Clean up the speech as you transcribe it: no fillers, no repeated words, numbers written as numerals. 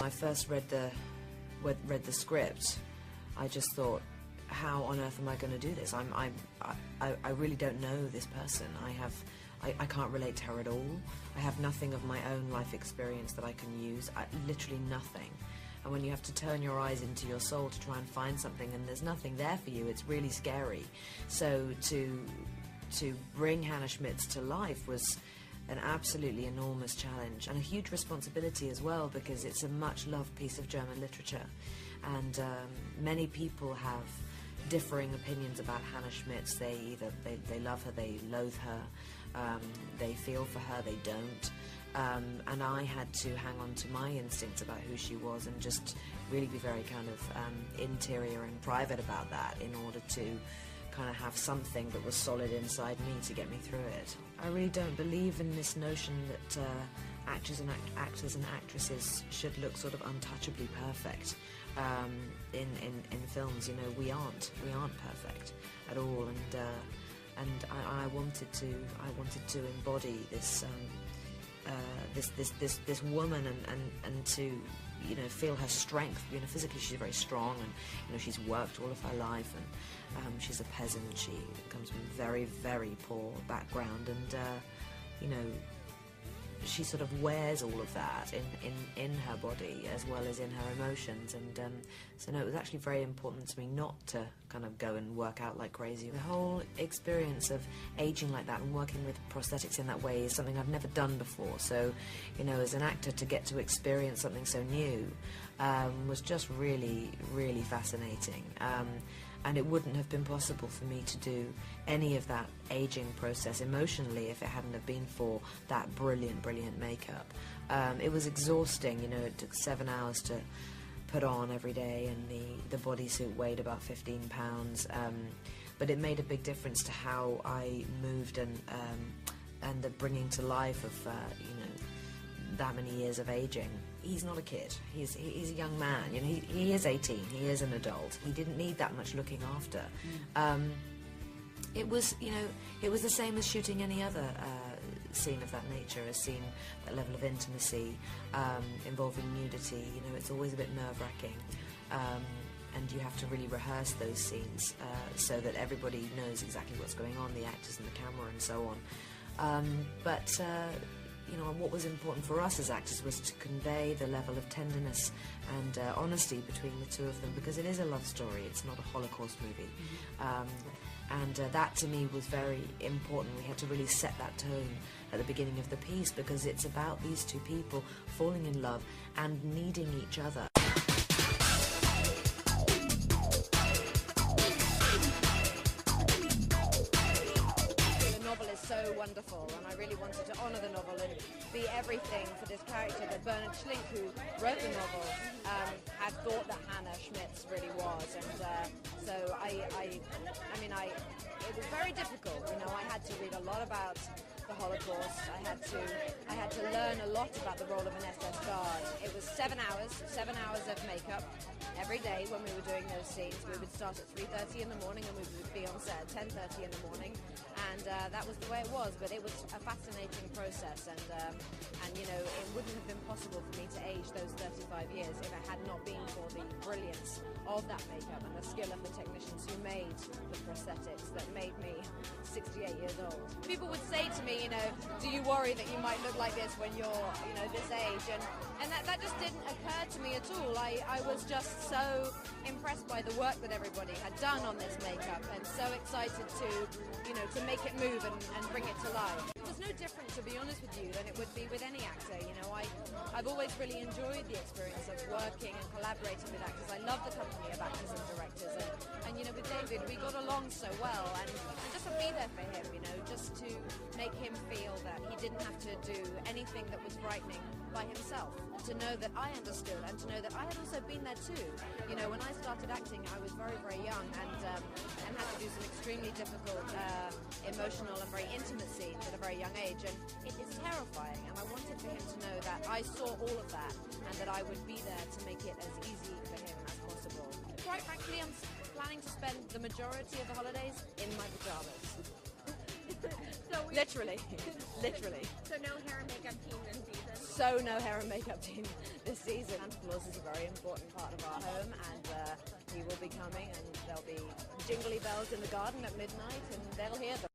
I first read the script, I just thought, how on earth am I going to do this? I really don't know this person. I can't relate to her at all. I have nothing of my own life experience that I can use. Literally nothing. And when you have to turn your eyes into your soul to try and find something, and there's nothing there for you, it's really scary. So to bring Hannah Schmitz to life was an absolutely enormous challenge, and a huge responsibility as well, because it's a much-loved piece of German literature, and many people have differing opinions about Hannah Schmitz. They love her, they loathe her, they feel for her, they don't. And I had to hang on to my instincts about who she was and just really be very kind of interior and private about that in order to kind of have something that was solid inside me to get me through it. I really don't believe in this notion that actors and actresses should look sort of untouchably perfect in films. You know, we aren't perfect at all, and I wanted to embody this this woman and to, you know, feel her strength. You know, physically she's very strong, and you know, she's worked all of her life, and she's a peasant. She comes from a very, very poor background, and you know, she sort of wears all of that in her body as well as in her emotions, and so no, it was actually very important to me not to kind of go and work out like crazy. The whole experience of aging like that and working with prosthetics in that way is something I've never done before, so, you know, as an actor, to get to experience something so new was just really, really fascinating. And it wouldn't have been possible for me to do any of that aging process emotionally if it hadn't have been for that brilliant makeup. It was exhausting, you know. It took 7 hours to put on every day, and the bodysuit weighed about 15 pounds. But it made a big difference to how I moved and the bringing to life of, you know, that many years of aging. He's not a kid. He's a young man. You know, he is 18. He is an adult. He didn't need that much looking after. It was, you know, it was the same as shooting any other scene of that nature, a scene, that level of intimacy, involving nudity. You know, it's always a bit nerve-wracking, and you have to really rehearse those scenes so that everybody knows exactly what's going on, the actors and the camera and so on. You know, what was important for us as actors was to convey the level of tenderness and honesty between the two of them, because it is a love story, it's not a Holocaust movie. And that to me was very important. We had to really set that tone at the beginning of the piece, because it's about these two people falling in love and needing each other. So wonderful, and I really wanted to honour the novel and be everything for this character that Bernard Schlink, who wrote the novel, had thought that Hannah Schmitz really was, and so it was very difficult. You know, I had to read a lot about the Holocaust. I had to learn a lot about the role of an SS guard. It was 7 hours of makeup every day when we were doing those scenes. We would start at 3:30 in the morning and we would be on set at 10:30 in the morning, and that was the way it was. But it was a fascinating process, and you know, it wouldn't have been possible for me to age those 35 years if it had not been for the brilliance of that makeup and the skill of the technicians who made the prosthetics that made me 68 years old. People would say to me, you know, do you worry that you might look like this when you're, you know, this age? And that just didn't occur to me at all. I was just so impressed by the work that everybody had done on this makeup, and so excited to, you know, to make it move and bring it to life. It was no different, to be honest with you, than it would be with any actor. You know, I've always really enjoyed the experience of working and collaborating with actors. I love the company of actors and directors, and you know, with David, we got along so well, and just to be there for him, you know, just to make him feel that he didn't have to do anything that was frightening by himself, to know that I understood, and to know that I had also been there too. You know, when I started acting, I was very, very young, and had to do some extremely difficult, emotional and very intimate scenes at a very young age, and it is terrifying, and I wanted for him to know that I saw all of that, and that I would be there to make it as easy for him as possible. Quite frankly, I'm planning to spend the majority of the holidays in my pajamas. Literally. So no hair and makeup team this season? So no hair and makeup team this season. Santa Claus part of our home, and he will be coming, and there'll be jingly bells in the garden at midnight, and they'll hear them.